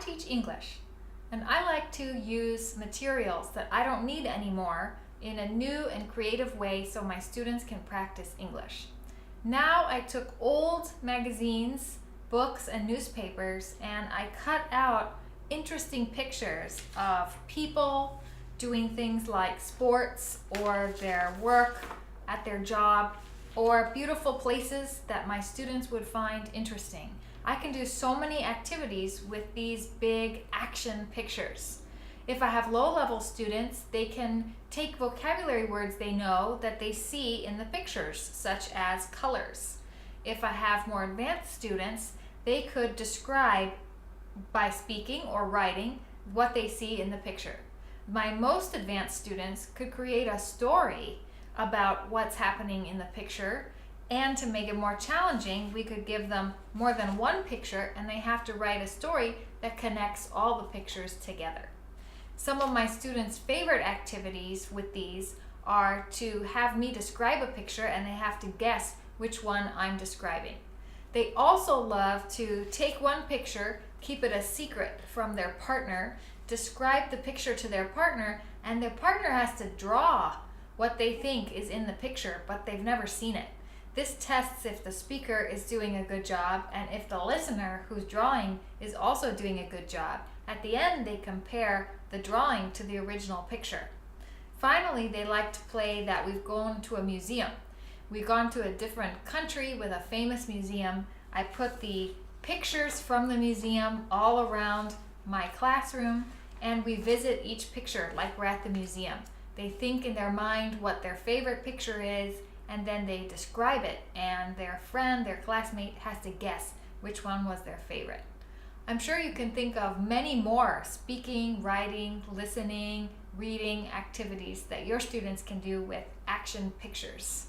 teach English, and I like to use materials that I don't need anymore in a new and creative way so my students can practice English. Now I took old magazines, books, and newspapers, and I cut out interesting pictures of people doing things like sports or their work at their job, or beautiful places that my students would find interesting. I can do so many activities with these big action pictures. If I have low-level students, they can take vocabulary words they know that they see in the pictures, such as colors. If I have more advanced students, they could describe by speaking or writing what they see in the picture. My most advanced students could create a story about what's happening in the picture, and to make it more challenging, we could give them more than one picture and they have to write a story that connects all the pictures together. Some of my students' favorite activities with these are to have me describe a picture and they have to guess which one I'm describing. They also love to take one picture, keep it a secret from their partner, describe the picture to their partner, and their partner has to draw what they think is in the picture, but they've never seen it. This tests if the speaker is doing a good job and if the listener who's drawing is also doing a good job. At the end, they compare the drawing to the original picture. Finally, they like to play that we've gone to a museum. We've gone to a different country with a famous museum. I put the pictures from the museum all around my classroom, and we visit each picture like we're at the museum. They think in their mind what their favorite picture is, and then they describe it, and their friend, their classmate, has to guess which one was their favorite. I'm sure you can think of many more speaking, writing, listening, reading activities that your students can do with action pictures.